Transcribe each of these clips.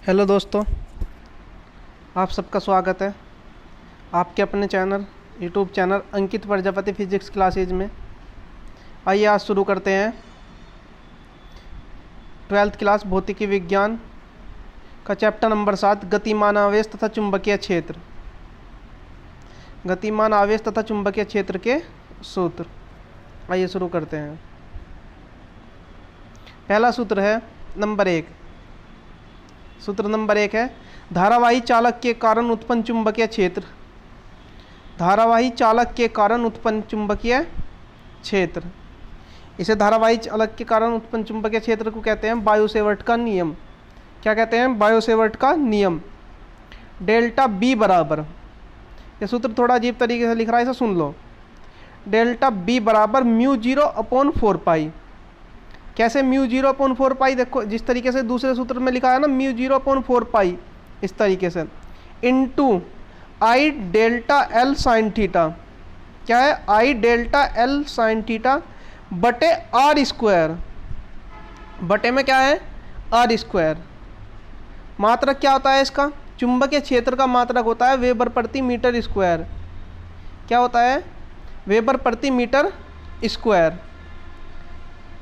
Hello दोस्तों, आप सबका स्वागत है आपके अपने चैनल यूट्यूब चैनल अंकित प्रजापति फिजिक्स क्लासेज में। आइए आज शुरू करते हैं 12th क्लास भौतिकी विज्ञान का चैप्टर नंबर 7 गतिमान आवेश तथा चुंबकीय क्षेत्र। गतिमान आवेश तथा चुंबकीय क्षेत्र के सूत्र। आइए शुरू करते हैं। पहला सूत्र है नंबर 1। सूत्र नंबर 1 है धारावाही चालक के कारण उत्पन्न चुंबकीय क्षेत्र। धारावाही चालक के कारण उत्पन्न चुंबकीय क्षेत्र, इसे धारावाही चालक के कारण उत्पन्न चुंबकीय क्षेत्र को कहते हैं बायो-सेवर्ट का नियम। क्या कहते हैं? बायो-सेवर्ट का नियम। डेल्टा बी बराबर, ये सूत्र थोड़ा अजीब तरीके से लिख रहा है, इसे सुन लो। डेल्टा बी बराबर μ0/4π। कैसे μ0/4π? देखो जिस तरीके से दूसरे सूत्र में लिखा है ना μ0/4π, इस तरीके से into I delta L sine theta. क्या है? I delta L sine theta बटे आर स्क्वायर। बटे में क्या है? R square. मात्रक क्या होता है इसका? चुंबकीय क्षेत्र का मात्रक होता है वेबर प्रति मीटर स्क्वायर। क्या होता है? वेबर प्रति मीटर स्क्वायर।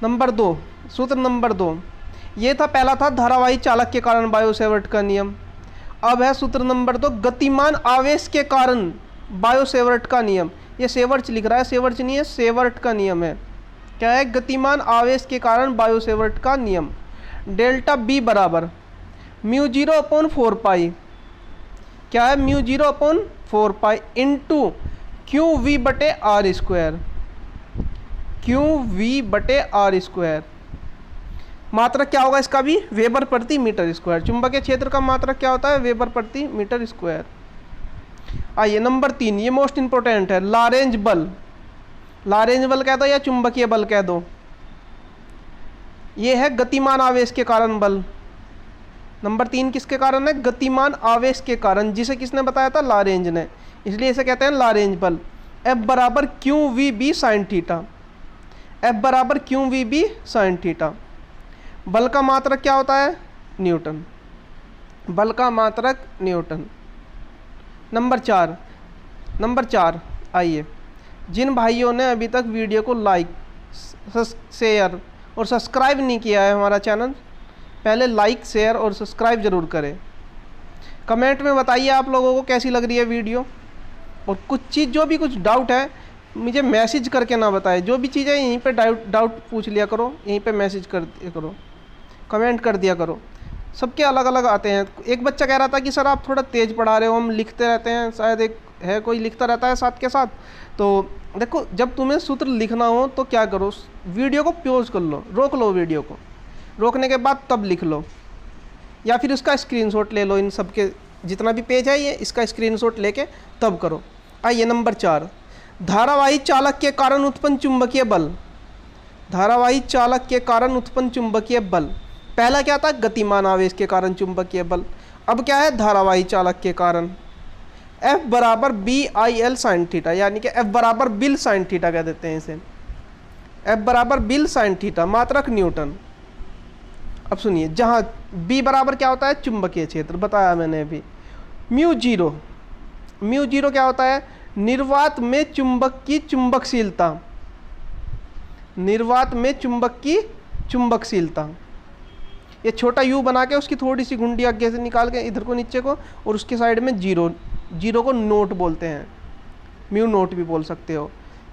नंबर 2, सूत्र नंबर 2, ये था पहला था धारावाही चालक के कारण बायो-सेवर्ट का नियम। अब है सूत्र नंबर 2 गतिमान आवेश के कारण बायो-सेवर्ट का नियम। ये सेवर्ट लिख रहा है, सेवर्ट नहीं है, सेवर्ट का नियम है। क्या है? गतिमान आवेश के कारण बायो-सेवर्ट का नियम। डेल्टा बी बराबर μ0/4π। क्या है? μ0/4π इंटू क्यू वी बटे आर स्क्वायर। क्यू वी बटे आर स्क्वायर। मात्रक क्या होगा इसका भी? वेबर प्रति मीटर स्क्वायर। चुंबकीय क्षेत्र का मात्रक क्या होता है? वेबर प्रति मीटर स्क्वायर। आइए नंबर 3, ये मोस्ट इंपोर्टेंट है, लारेंज बल। लारेंज बल कह दो या चुंबकीय बल कह दो, ये है गतिमान आवेश के कारण बल। नंबर 3 किसके कारण है? गतिमान आवेश के कारण, जिसे किसने बताया था? लारेंज ने। इसलिए इसे कहते हैं लारेंज बल। F बराबर Q V B sine theta. F बराबर Q V B sine theta. बल का मात्रक क्या होता है? न्यूटन। बल का मात्रक न्यूटन। नंबर 4, आइए जिन भाइयों ने अभी तक वीडियो को लाइक, शेयर और सब्सक्राइब नहीं किया है हमारा चैनल, पहले लाइक, शेयर और सब्सक्राइब जरूर करें। कमेंट में बताइए आप लोगों को कैसी लग रही है वीडियो, और कुछ चीज़ जो भी कुछ डाउट है मुझे मैसेज करके ना बताए। जो भी चीज़ें यहीं पे डाउट पूछ लिया करो, यहीं पे मैसेज कर दिया करो, कमेंट कर दिया करो। सबके अलग अलग आते हैं। एक बच्चा कह रहा था कि सर आप थोड़ा तेज़ पढ़ा रहे हो, हम लिखते रहते हैं, शायद एक है कोई लिखता रहता है साथ के साथ। तो देखो जब तुम्हें सूत्र लिखना हो तो क्या करो, वीडियो को पॉज कर लो, रोक लो वीडियो को, रोकने के बाद तब लिख लो, या फिर उसका स्क्रीनशॉट ले लो। इन सब के जितना भी पेज है ये, इसका स्क्रीनशॉट लेके तब करो। आइए नंबर 4, धारावाही चालक के कारण उत्पन्न चुंबकीय बल। धारावाही चालक के कारण उत्पन्न चुंबकीय बल। पहला क्या था? गतिमान आवेश के कारण चुंबकीय बल। अब क्या है? धारावाही चालक के कारण। F बराबर B I L sine theta, यानी कि F बराबर बिल साइन थीटा कह देते हैं इसे। F बराबर बिल साइन थीटा, मात्रक न्यूटन। अब सुनिए, जहाँ B बराबर क्या होता है? चुंबकीय क्षेत्र, बताया मैंने अभी। μ0 क्या होता है? निर्वात में चुंबक की चुंबकशीलता। निर्वात में चुंबक की चुंबकशीलता। ये छोटा u बना के उसकी थोड़ी सी घुंडी आगे से निकाल के इधर को नीचे को, और उसके साइड में जीरो को नोट बोलते हैं, μ0 भी बोल सकते हो।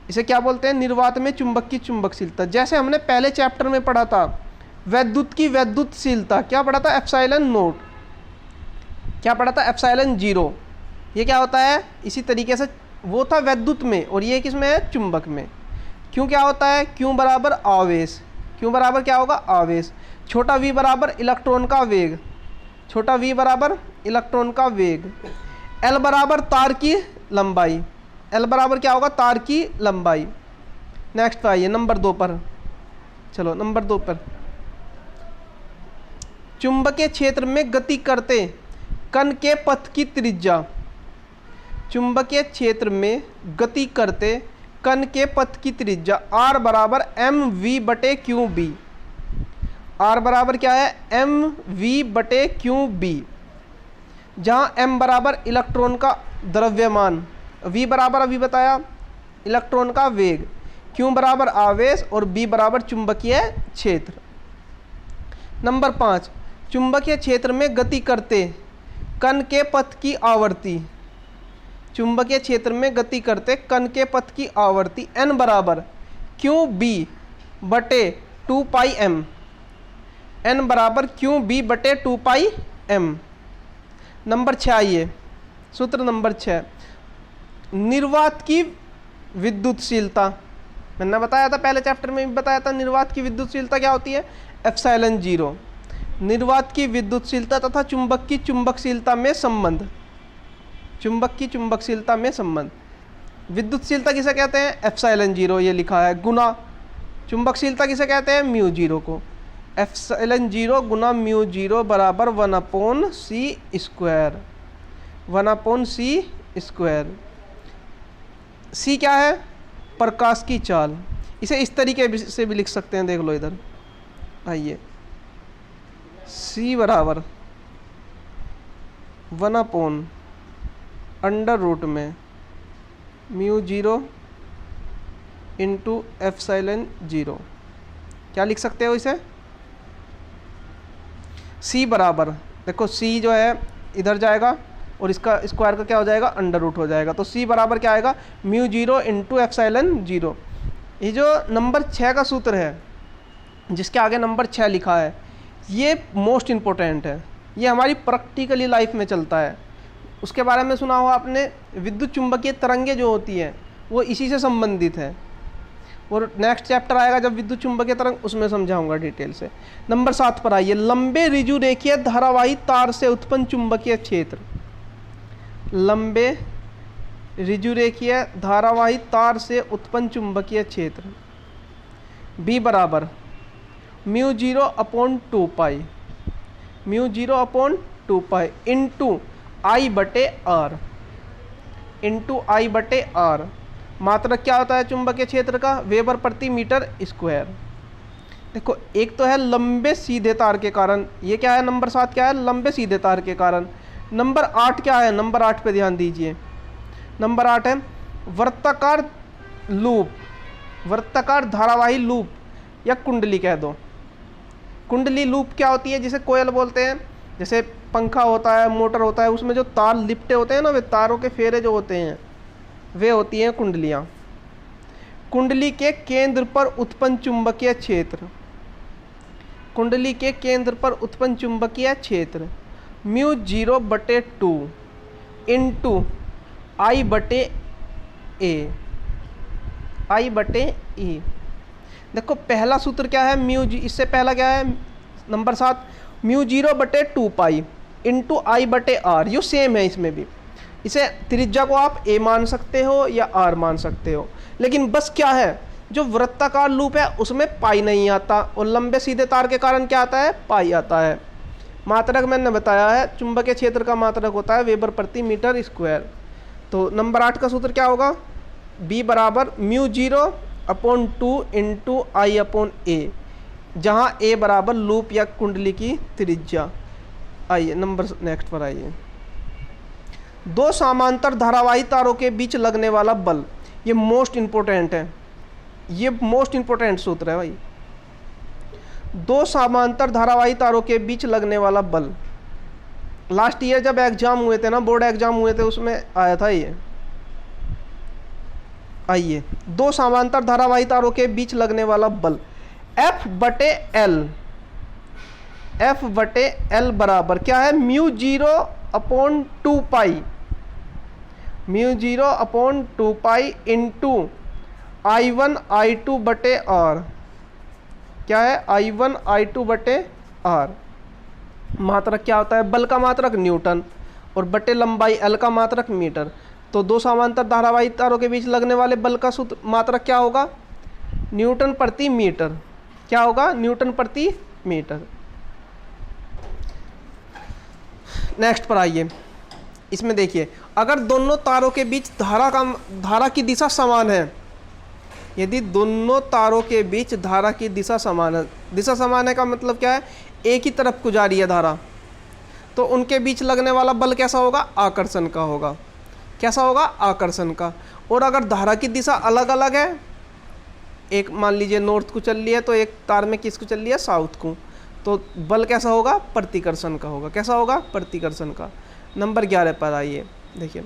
इसे क्या बोलते हैं? निर्वात में चुंबक की चुंबकशीलता। जैसे हमने पहले चैप्टर में पढ़ा था वैद्युत की वैद्युतशीलता, क्या पढ़ा था? Epsilon note. क्या पढ़ा था? एप्सिलॉन 0। ये क्या होता है? इसी तरीके से वो था वैद्युत में, और ये किस में है? चुंबक में। क्यों क्या होता है? क्यों बराबर आवेश। क्यों बराबर क्या होगा? आवेश। छोटा v बराबर इलेक्ट्रॉन का वेग। छोटा v बराबर इलेक्ट्रॉन का वेग। L बराबर तार की लंबाई। L बराबर क्या होगा? तार की लंबाई। नेक्स्ट पे आइए नंबर 2 पर। चलो नंबर 2 पर, चुंबकीय क्षेत्र में गति करते कण के पथ की त्रिज्या। चुंबकीय क्षेत्र में गति करते कण के पथ की त्रिज्या R बराबर mv बटे क्यू बी। R बराबर क्या है, एम वी बटे क्यू बी, जहाँ m बराबर इलेक्ट्रॉन का द्रव्यमान, v बराबर अभी बताया इलेक्ट्रॉन का वेग, q बराबर आवेश और b बराबर चुंबकीय क्षेत्र। नंबर 5, चुंबकीय क्षेत्र में गति करते कण के पथ की आवर्ती, चुंबकीय क्षेत्र में गति करते कण के पथ की आवर्ती n बराबर क्यू बी बटे 2 पाई m, n बराबर क्यू बी बटे 2 पाई m। नंबर 6 आइए, सूत्र नंबर 6, निर्वात की विद्युतशीलता, मैंने बताया था पहले चैप्टर में भी बताया था, निर्वात की विद्युतशीलता क्या होती है, एप्सिलॉन 0। निर्वात की विद्युतशीलता तथा चुंबक की चुंबकशीलता में संबंध, चुंबक की चुंबकशीलता में संबंध, विद्युतशीलता किसे कहते हैं, एप्सिलॉन 0 ये लिखा है, गुना चुंबकशीलता किसे कहते हैं, म्यू 0 को, एप्सिलॉन 0 गुना म्यू 0 बराबर 1/c square, 1/c square. c क्या है, प्रकाश की चाल, इसे इस तरीके से भी लिख सकते हैं, देख लो इधर आइए, c बराबर 1/√, में म्यू 0 इंटू एप्सिलॉन 0, क्या लिख सकते हो इसे, c बराबर, देखो c जो है इधर जाएगा और इसका स्क्वायर का क्या हो जाएगा, √ हो जाएगा, तो c बराबर क्या आएगा, म्यू 0 इंटू एप्सिलॉन 0। ये जो नंबर 6 का सूत्र है जिसके आगे नंबर 6 लिखा है, ये मोस्ट इम्पोर्टेंट है, ये हमारी प्रैक्टिकली लाइफ में चलता है। उसके बारे में सुना होगा आपने, विद्युत चुंबकीय तरंगे जो होती हैं वो इसी से संबंधित है, और नेक्स्ट चैप्टर आएगा जब विद्युत चुंबकीय तरंग, उसमें समझाऊंगा डिटेल से। नंबर 7 पर आइए, लंबे ऋजु रेखीय धारावाही तार से उत्पन्न चुंबकीय क्षेत्र, लंबे ऋजु रेखीय धारावाही तार से उत्पन्न चुंबकीय क्षेत्र, B बराबर mu 0/2 pi, mu 0/2 pi into आई बटे आर, इंटू आई बटे आर। मात्रक क्या होता है चुंबकीय क्षेत्र का, वेबर प्रति मीटर स्क्वायर। देखो एक तो है लंबे सीधे तार के कारण, ये क्या है नंबर 7 क्या है, लंबे सीधे तार के कारण। नंबर 8 क्या है, नंबर 8 पे ध्यान दीजिए, नंबर 8 है वृत्ताकार लूप, वृत्ताकार धारावाही लूप या कुंडली कह दो। कुंडली लूप क्या होती है, जिसे कोयल बोलते हैं, जैसे पंखा होता है, मोटर होता है, उसमें जो तार लिपटे होते हैं ना, वे तारों के फेरे जो होते हैं वे होती हैं कुंडलियाँ। कुंडली के केंद्र पर उत्पन्न चुंबकीय क्षेत्र, कुंडली के केंद्र पर उत्पन्न चुंबकीय क्षेत्र म्यू 0/2 इंटू आई बटे ए, आई बटे ए। देखो पहला सूत्र क्या है, म्यू, इससे पहला क्या है नंबर 7, म्यू 0/2 पाई इंटू आई बटे आर, यो सेम है इसमें भी। इसे त्रिज्या को आप ए मान सकते हो या आर मान सकते हो, लेकिन बस क्या है, जो वृत्ताकार लूप है उसमें पाई नहीं आता, और लंबे सीधे तार के कारण क्या आता है, पाई आता है। मात्रक मैंने बताया है, चुंबकीय क्षेत्र का मात्रक होता है वेबर प्रति मीटर स्क्वायर। तो नंबर 8 का सूत्र क्या होगा, B बराबर म्यू 0/2 इंटू I/A, जहाँ A बराबर लूप या कुंडली की त्रिज्या। आइए नंबर नेक्स्ट पर आइए, दो समांतर धारावाही तारों के बीच लगने वाला बल, ये मोस्ट इम्पोर्टेंट है, ये मोस्ट इम्पोर्टेंट सूत्र है भाई। दो समांतर धारावाही तारों के बीच लगने वाला बल, लास्ट ईयर जब एग्जाम हुए थे ना, बोर्ड एग्जाम हुए थे, उसमें आया था ये। आइए, दो समांतर धारावाही तारों के बीच लगने वाला बल F/L, F/L बराबर क्या है, mu 0/2 pi, mu 0/2 pi into I1 I2 बटे R, क्या है I1 I2 बटे R। मात्रक क्या होता है, बल का मात्रक न्यूटन और बटे लंबाई L का मात्रक मीटर। तो दो समांतर धारावाही तारों के बीच लगने वाले बल का सूत्र मात्रक क्या होगा, न्यूटन प्रति मीटर, क्या होगा, न्यूटन प्रति मीटर। नेक्स्ट पर आइए, इसमें देखिए, अगर दोनों तारों के बीच धारा की दिशा समान है, यदि दोनों तारों के बीच धारा की दिशा समान है, दिशा समान है का मतलब क्या है, एक ही तरफ को जा रही है धारा, तो उनके बीच लगने वाला बल कैसा होगा, आकर्षण का होगा। कैसा होगा, आकर्षण का। और अगर धारा की दिशा अलग अलग है, एक मान लीजिए नॉर्थ को चल रही है तो एक तार में किसको चल रही है, साउथ को, तो बल कैसा होगा, प्रतिकर्षण का होगा। कैसा होगा, प्रतिकर्षण का। नंबर 11 पर आइए, देखिए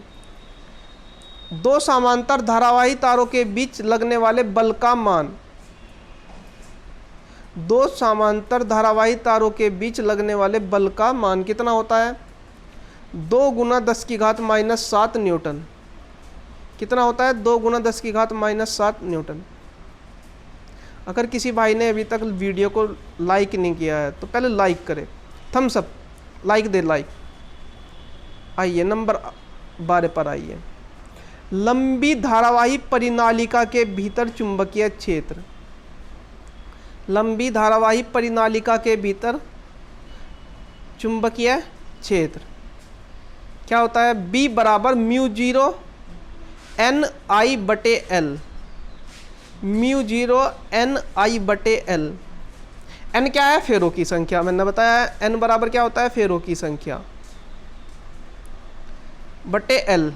दो समांतर धारावाही तारों के बीच लगने वाले बल का मान, दो समांतर धारावाही तारों के बीच लगने वाले बल का मान कितना होता है, 2 गुना 10 की घात -7 न्यूटन। कितना होता है, 2 गुना 10 की घात -7 न्यूटन। अगर किसी भाई ने अभी तक वीडियो को लाइक नहीं किया है तो पहले लाइक करे, थम्स अप, लाइक दे, लाइक। आइए नंबर 12 पर आइए, लंबी धारावाही परिनालिका के भीतर चुंबकीय क्षेत्र, लंबी धारावाही परिनालिका के भीतर चुंबकीय क्षेत्र क्या होता है, B बराबर μ0 NI/L, μ0 NI/L। N क्या है, फेरों की संख्या, मैंने बताया है N बराबर क्या होता है, फेरों की संख्या बटे L।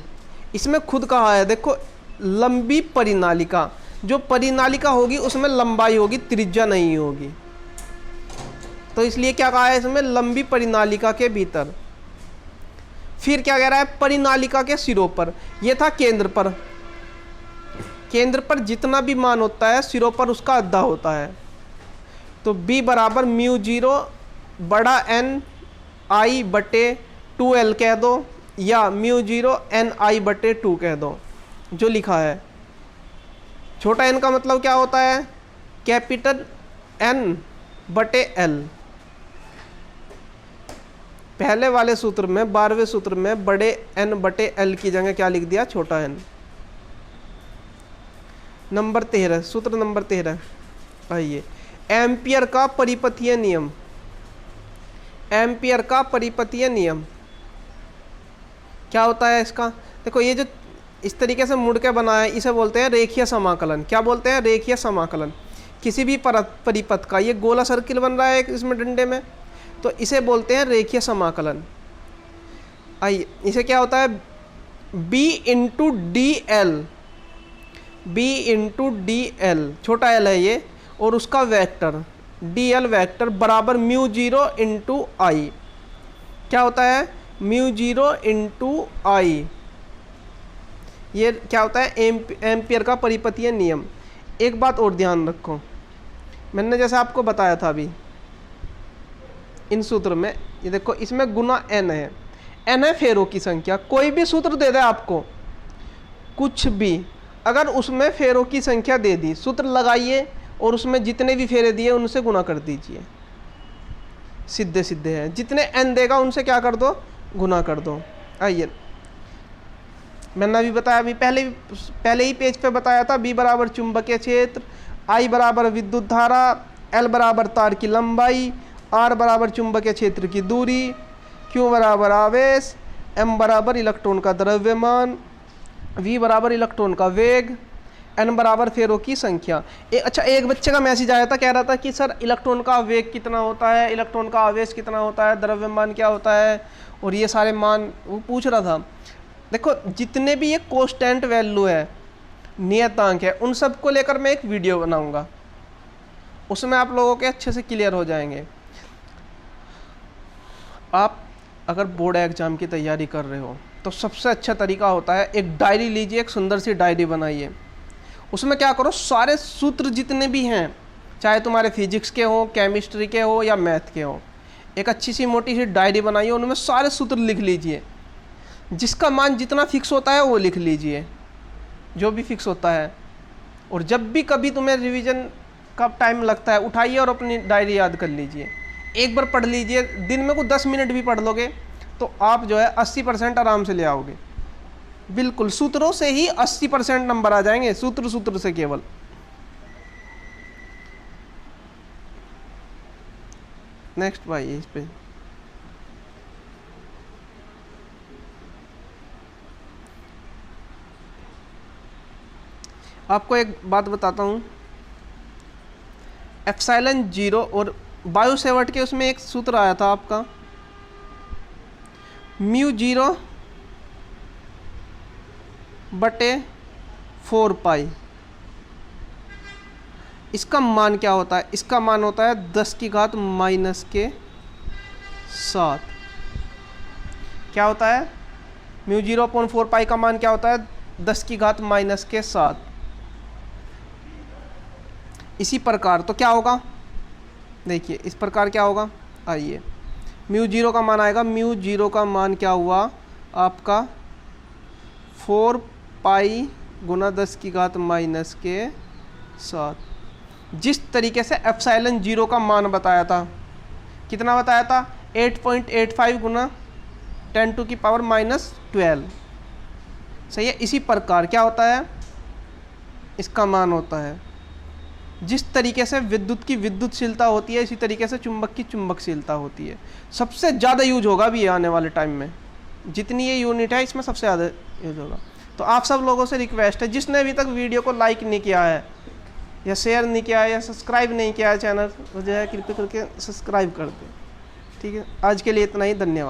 इसमें खुद कहा है, देखो लंबी परिनालिका, जो परिनालिका होगी उसमें लंबाई होगी, त्रिज्या नहीं होगी, तो इसलिए क्या कहा है इसमें, लंबी परिनालिका के भीतर। फिर क्या कह रहा है, परिनालिका के सिरों पर, यह था केंद्र पर, केंद्र पर जितना भी मान होता है सिरों पर उसका आधा होता है, तो B बराबर μ0 बड़ा NI/2L कह दो, या μ0 NI/2 कह दो, जो लिखा है। छोटा n का मतलब क्या होता है, कैपिटल N/L। पहले वाले सूत्र में, 12वें सूत्र में बड़े N/L की जगह क्या लिख दिया, छोटा n। नंबर 13, सूत्र नंबर 13 आइए, एम्पियर का परिपथीय नियम, एम्पियर का परिपथीय नियम क्या होता है इसका, देखो ये जो इस तरीके से मुड़ के बना है इसे बोलते हैं रेखीय समाकलन। क्या बोलते हैं, रेखीय समाकलन। किसी भी परिपथ का ये गोला सर्किल बन रहा है इसमें डंडे में, तो इसे बोलते हैं रेखीय समाकलन। आइए इसे क्या होता है, B into D L, B into D L, छोटा l है ये, और उसका वेक्टर dl वेक्टर बराबर μ0 इंटू आई। क्या होता है, μ0 इंटू आई। ये क्या होता है, एम्पियर का परिपथीय नियम। एक बात और ध्यान रखो, मैंने जैसे आपको बताया था अभी इन सूत्र में, ये देखो इसमें गुना n है, n है फेरों की संख्या। कोई भी सूत्र दे दे आपको, कुछ भी, अगर उसमें फेरों की संख्या दे दी, सूत्र लगाइए और उसमें जितने भी फेरे दिए उनसे गुना कर दीजिए, सीधे सीधे है। जितने n देगा उनसे क्या कर दो, गुना कर दो। आइए मैंने अभी बताया, अभी पहले ही पेज पे बताया था, B बराबर चुंबकीय क्षेत्र, I बराबर विद्युत धारा, L बराबर तार की लंबाई, R बराबर चुंबकीय क्षेत्र की दूरी, Q बराबर आवेश, M बराबर इलेक्ट्रॉन का द्रव्यमान, V बराबर इलेक्ट्रॉन का वेग, N बराबर फेरों की संख्या। अच्छा, एक बच्चे का मैसेज आया था, कह रहा था कि सर इलेक्ट्रॉन का वेग कितना होता है, इलेक्ट्रॉन का आवेश कितना होता है, द्रव्यमान क्या होता है, और ये सारे मान वो पूछ रहा था। देखो जितने भी ये कांस्टेंट वैल्यू है, नियतांक है, उन सब को लेकर मैं एक वीडियो बनाऊंगा, उसमें आप लोगों के अच्छे से क्लियर हो जाएंगे। आप अगर बोर्ड एग्जाम की तैयारी कर रहे हो तो सबसे अच्छा तरीका होता है, एक डायरी लीजिए, एक सुंदर सी डायरी बनाइए, उसमें क्या करो, सारे सूत्र जितने भी हैं, चाहे तुम्हारे फिजिक्स के हो, केमिस्ट्री के हो या मैथ के हो, एक अच्छी सी मोटी सी डायरी बनाइए, उनमें सारे सूत्र लिख लीजिए, जिसका मान जितना फिक्स होता है वो लिख लीजिए, जो भी फिक्स होता है। और जब भी कभी तुम्हें रिवीजन का टाइम लगता है, उठाइए और अपनी डायरी याद कर लीजिए, एक बार पढ़ लीजिए। दिन में को 10 मिनट भी पढ़ लोगे तो आप जो है 80% आराम से ले आओगे। बिल्कुल सूत्रों से ही 80% नंबर आ जाएंगे, सूत्र से केवल। नेक्स्ट भाई इस पे आपको एक बात बताता हूँ, एप्सिलॉन 0 और बायो सेवर्ट के उसमें एक सूत्र आया था आपका, म्यू 0 बटे 4 पाई। इसका मान क्या होता है? इसका मान होता है 10 की घात माइनस के 7। क्या होता है? म्यू 0/4 पाई का मान क्या होता है? 10 की घात माइनस के 7। इसी प्रकार तो क्या होगा, देखिए इस प्रकार क्या होगा, आइए म्यू 0 का मान आएगा, म्यू 0 का मान क्या हुआ आपका 4 पाई गुना 10 की घात माइनस के 7। जिस तरीके से एप्सिलॉन 0 का मान बताया था, कितना बताया था? 8.85 गुना 10⁻⁻12। सही है। इसी प्रकार क्या होता है, इसका मान होता है, जिस तरीके से विद्युत की विद्युतशीलता होती है, इसी तरीके से चुंबक की चुंबकशीलता होती है। सबसे ज़्यादा यूज होगा भी ये आने वाले टाइम में, जितनी ये यूनिट है इसमें सबसे ज़्यादा यूज होगा। तो आप सब लोगों से रिक्वेस्ट है, जिसने अभी तक वीडियो को लाइक नहीं किया है या शेयर नहीं किया है या सब्सक्राइब नहीं किया है चैनल, तो जो है कृपया करके सब्सक्राइब कर दें। ठीक है, आज के लिए इतना ही, धन्यवाद।